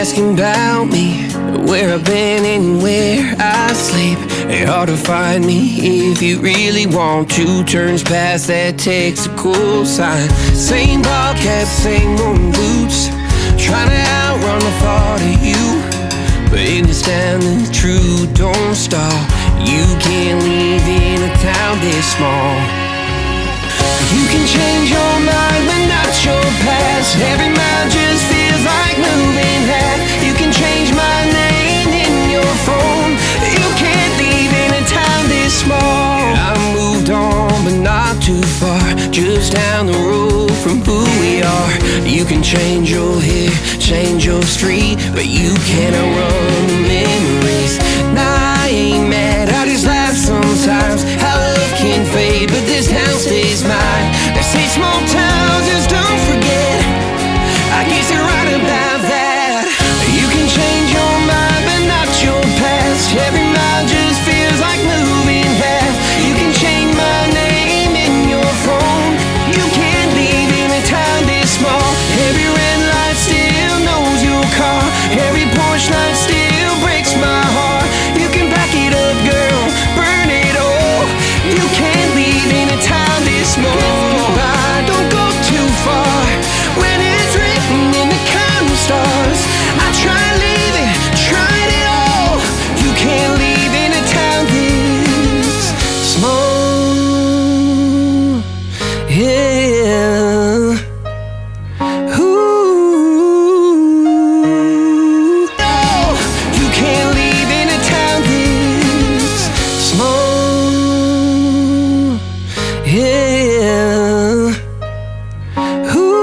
asking about me, where I've been and where I sleep. It's hard to find me if you really want to. Turns past that takes a cool sign. Same bobcat, same moon boots, trying to outrun the thought of you. But in this town the truth don't stall. You can't live in a town this small. You can change your mind but not your past. Every mile just feels like moving half. You can change my name in your phone. You can't leave in a town this small. I moved on but not too far, just down the road from who we are. You can change your hair, change your street, but you can't outrun the memories. Nah, I ain't mad, I just laugh sometimes. How love can fade, but this town stays mine. They say small towns just don't forget. I guess you're right about that. You can change your mind, but not your past. Every mile just feels like moving half. You can change my name in your phone. You can't leave in a town this small. Every red light still knows your car. Every porch light still breaks my heart. You can back it up, girl, burn it all. You can't leave in a town this small. Don't go too far when it's written in the counting stars. I tried leaving, tried it all. You can't leave in a town this small. Yeah. Ooh. No, you can't leave in a town this small. Yeah. Ooh.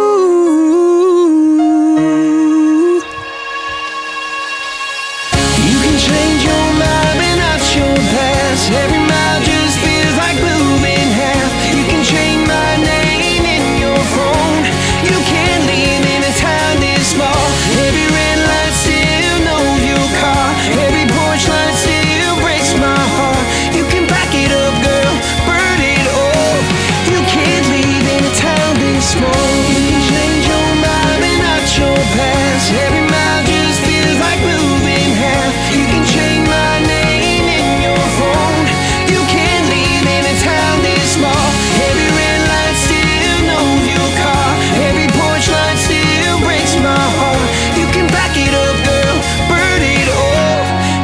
You can change your mind but not your past. Every mile just feels like moving half. You can change my name in your phone. You can't leave in a town this small. Every red light still knows your car. Every porch light still breaks my heart. You can back it up, girl, burn it all. You can't leave in a town this small. You can change your mind but not your past. Every mile just feels like moving half. You can change my name in your phone. You can't leave in a town this small. Every red light still knows your car. Every porch light still breaks my heart. You can back it up, girl, burn it all.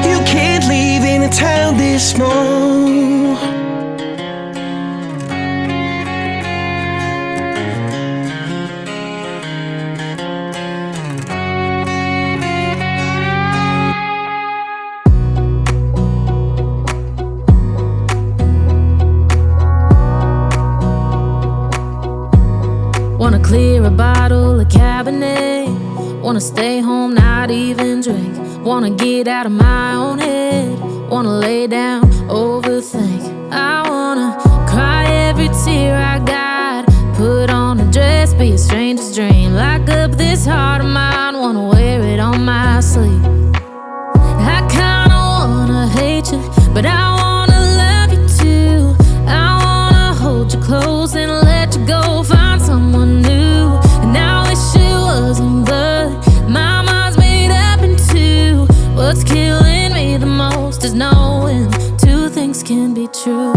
You can't leave in a town this small. Wanna clear a bottle of Cabernet. Wanna stay home, not even drink. Wanna get out of my own head. Wanna lay down, overthink. I wanna cry every tear I got. Put on a dress, be a stranger's dream. Lock up this heart of mine, wanna wear it on my sleeve. I kinda wanna hate you, but I wanna love you too. I wanna hold you close and let you go. Find someone new, and I wish it wasn't, but my mind's made up in two. What's killing me the most is knowing two things can be true.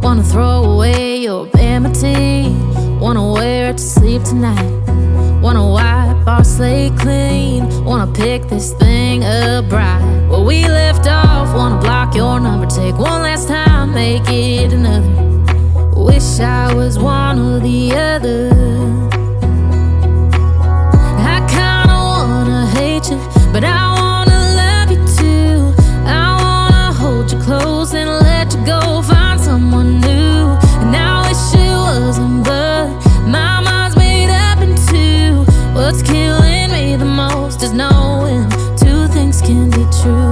Wanna throw away your vanity. Wanna wear it to sleep tonight. Wanna wipe our slate clean. Wanna pick this thing up right where we left off. Wanna block your number, take one last time, make it another. Wish I was one or the other. I kinda wanna hate you, but I wanna love you too. I wanna hold you close and let you go. Find someone new, and I wish it wasn't, but my mind's made up in two. What's killing me the most is knowing two things can be true.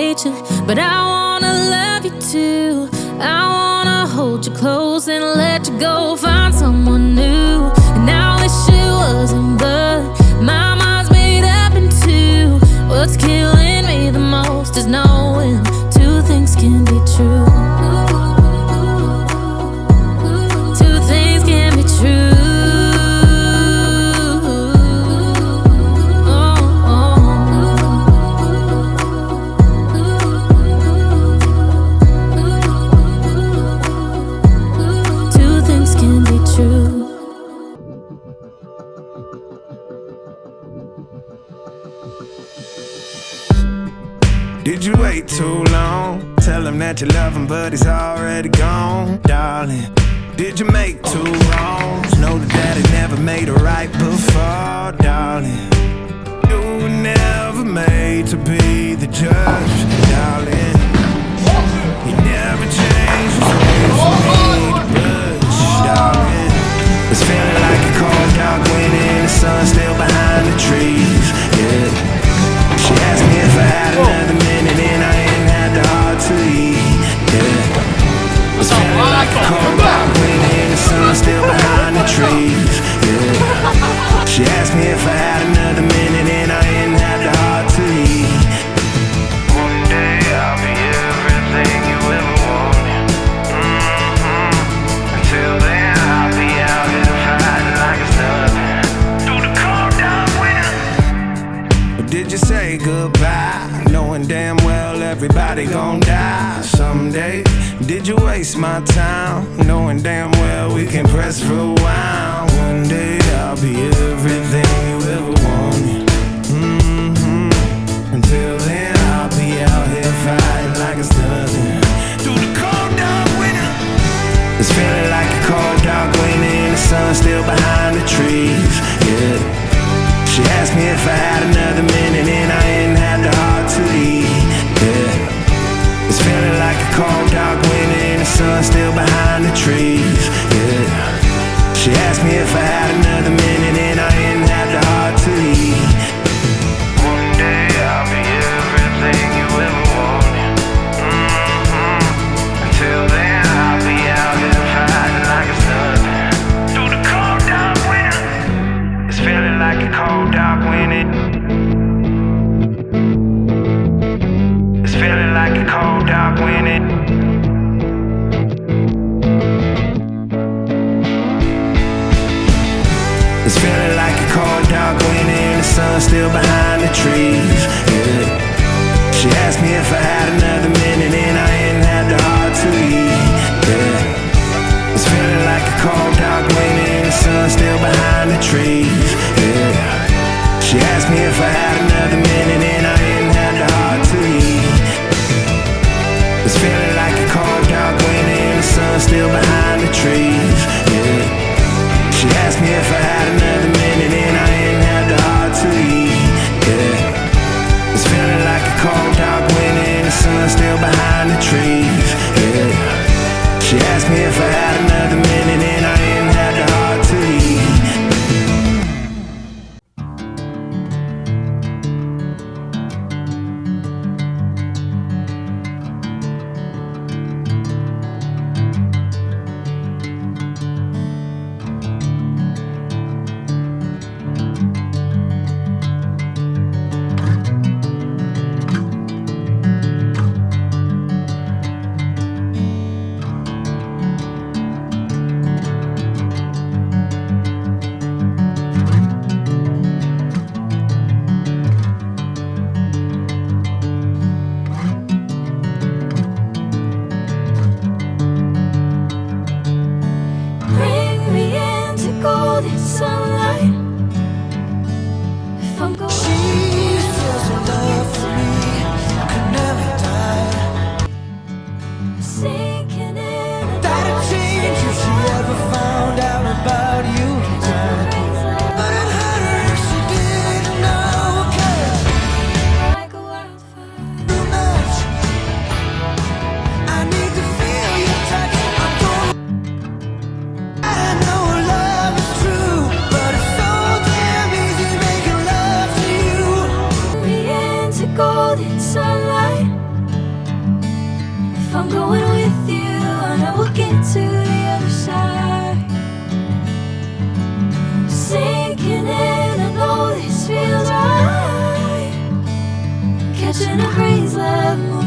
hate you, but I wanna love you too. I wanna hold you close and let you go, find someone new. And I wish it wasn't, but my mind's made up in two. What's killing me the most is knowing two things can be true. Two things can be true. Did you wait too long? Tell him that you love him, but he's already gone, darling. Did you make two wrongs? Know that daddy never made it right before, darling. You were never made to be the judge, darling. You never changed your ways for me to budge, darling. It's feeling like a cold dark winter, the sun still behind the trees, yeah. She asked me if I had another minute and I ain't had the heart to leave, yeah. It's feeling like a cold dark winter and the sun still behind the trees, yeah. She asked me if I had another minute and I ain't had the heart to leave. One day I'll be everything you ever wanted, Until then I'll be out here fighting like it's nothing through the cold dark winter. Did you say goodbye, knowing damn well everybody gon' die someday? Did you waste my time, knowing damn well we can press rewind? One day I'll be everything you ever wanted, Until then I'll be out here fighting like it's nothing through the cold dark winter. It's feeling like a cold dark winter and the sun still behind the trees, yeah. She asked me if I had another minute and I ain't had the heart to leave, yeah. It's feeling like a cold dark winter and the sun still behind the trees, yeah. She asked me if I had another minute and I ain't had the heart to leave. One day I'll be everything you ever wanted, Until then I'll be out here fighting like it's nothing through the cold dark winter. It's feeling like a cold dark winter. It's feeling like a cold dark winter. It's feeling like a cold dark winter and the sun still behind the trees, yeah. She asked me if I had another minute and I ain't had the heart to leave, yeah. It's feeling like a cold dark winter and the sun still behind the trees, yeah. She asked me if I had another minute and I ain't had the heart to leave. It's feeling like a cold dark winter and the sun still behind the trees, yeah. She asked me if I had another minute and I ain't had the heart to leave, yeah. It's feeling like a cold dark winter and the sun still behind the trees, yeah. She asked me if I had another minute and I ain't had the heart to leave. I'm going with you, I know we'll get to the other side. Sinking in, I know this feels right. Catching a breeze, love moving